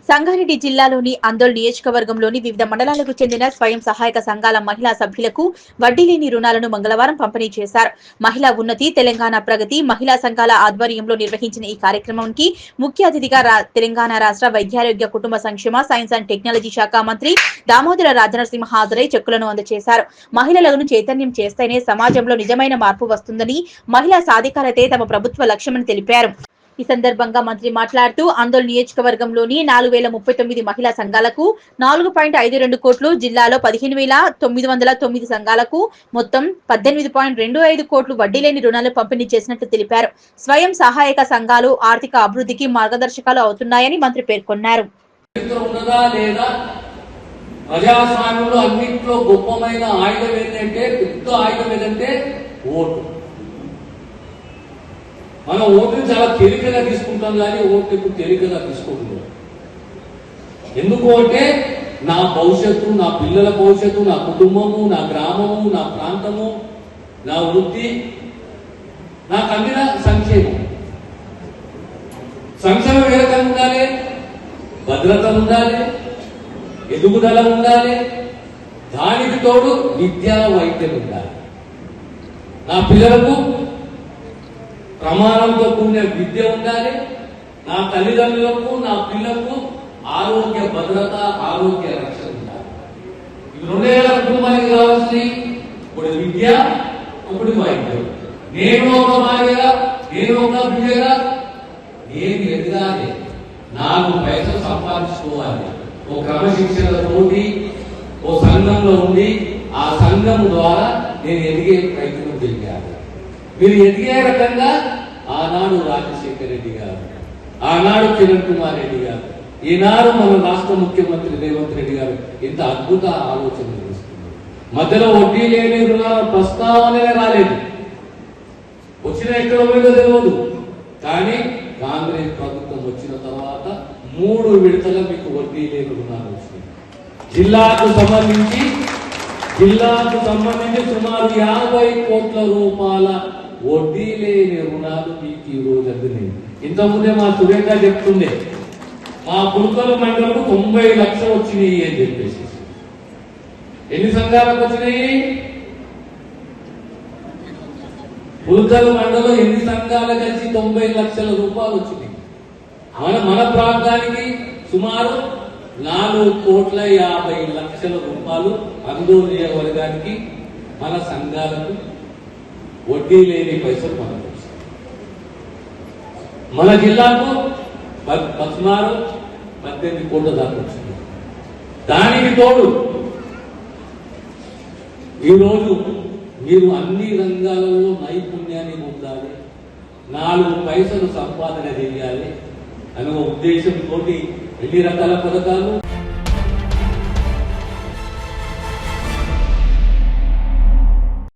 సంగారెడ్డి జిల్లాలోని అందోల్ నియోజకవర్గంలోని వివిధ మండలాలకు చెందిన స్వయం సహాయక సంఘాల మహిళా సభ్యులకు వడ్డీ లేని రుణాలను మంగళవారం పంపిణీ చేశారు. మహిళా ఉన్నతి, తెలంగాణ ప్రగతి మహిళా సంఘాల ఆధ్వర్యంలో నిర్వహించిన ఈ కార్యక్రమానికి ముఖ్య అతిథిగా తెలంగాణ రాష్ట్ర వైద్యారోగ్య కుటుంబ సంక్షేమ సైన్స్ అండ్ టెక్నాలజీ శాఖ మంత్రి దామోదర రాజనరసింహ హాజరై చెక్కులను అందజేశారు. మహిళలను చైతన్యం చేస్తేనే సమాజంలో నిజమైన మార్పు వస్తుందని, మహిళా సాధికారతే తమ ప్రభుత్వ లక్ష్యమని తెలిపారు. ఈ సందర్భంగా మంత్రి మాట్లాడుతూ అందోల్ నియోజకవర్గంలోని 4039 మహిళా సంఘాలకు 4.52 కోట్లు, జిల్లాలో 15,909 సంఘాలకు మొత్తం 18.25 కోట్లు వడ్డీ లేని రుణాలు పంపిణీ చేసినట్లు తెలిపారు. స్వయం సహాయక సంఘాలు ఆర్థిక అభివృద్ధికి మార్గదర్శకాలు అవుతున్నాయని మంత్రి పేర్కొన్నారు. ప్రజాస్వామ్యంలో అన్నింటిలో గొప్పమైన ఆయుధం ఏంటంటే, పెద్ద ఆయుధం ఏంటంటే ఓటు. మనం ఓటుని చాలా తేలికగా తీసుకుంటాం, కానీ ఓటు ఇప్పుడు తేలికగా తీసుకుంటున్నాం. ఎందుకు అంటే నా భవిష్యత్తు, నా పిల్లల భవిష్యత్తు, నా కుటుంబము, నా గ్రామము, నా ప్రాంతము, నా వృత్తి, నాకు అందిన సంక్షేమం. సంక్షేమం ఏ రకంగా ఉండాలి? భద్రత ఉండాలి, ఎదుగుదల ఉండాలి, దానికి తోడు విద్యా వైద్యం ఉండాలి. నా పిల్లలకు ప్రమాణంతో కూడిన విద్య ఉండాలి, నా తల్లిదండ్రులకు, నా పిల్లలకు ఆరోగ్య భద్రత, ఆరోగ్య రక్షణ ఉండాలి. ఇవి రెండే కుటుంబానికి కావాల్సింది, ఒకటి విద్య, ఒకటి వైద్యం. నేను ఒక భార్యగా, నేను ఒక బిడ్డగా నేను ఎదగాలి, 4 పైసలు సంపాదించుకోవాలి. ఓ క్రమశిక్షణతోటి ఓ సంఘంలో ఉండి ఆ సంఘం ద్వారా నేను ఎదిగే ప్రయత్నం చేయాలి. మీరు ఎదిగే రకంగా ఆనాడు రాజశేఖర రెడ్డి గారు, ఆనాడు కిరణ్ కుమార్ రెడ్డి గారు, ఈనాడు మన రాష్ట్ర ముఖ్యమంత్రి రేవంత్ రెడ్డి గారు ఇంత అద్భుత ఆలోచన చేస్తున్నారు. మధ్యలో వడ్డీ లేని రుణాల ప్రస్తావనే రాలేదు. వచ్చిన ఎక్కడ పోయిందో తెలియదు, కానీ కాంగ్రెస్ ప్రభుత్వం వచ్చిన తర్వాత 3 విడతల మీకు వడ్డీ లేని రుణాలు వచ్చినాయి. జిల్లాకు సంబంధించి సుమారు 50 కోట్ల రూపాయల వడ్డీ లేని రుణాలు మీకు ఈ రోజు అందినాయి. ఇంతకుముందే మా సురేఖ చెప్తుండే, మా పుల్కల్ మండలకు 90 లక్షలు వచ్చినాయి అని చెప్పేసి. ఎన్ని సంఘాలకు వచ్చినాయి? పుల్కల్ మండలం ఎన్ని సంఘాలు కలిసి 90 లక్షల రూపాయలు వచ్చినాయి. మన ప్రాంతానికి సుమారు 4,50,00,000 రూపాయలు అందోల్ నియోజకవర్గానికి మన సంఘాలకు వడ్డీ లేని పైసలు మనకు వస్తాయి. మన జిల్లాకు 18 కోట్ల దాకా వచ్చింది. దానికి తోడు ఈరోజు మీరు అన్ని రంగాలలో నైపుణ్యాన్ని పొందాలి, 4 పైసలు సంపాదన చేయాలి అనే ఉద్దేశంతో ఎన్ని రకాల పథకాలు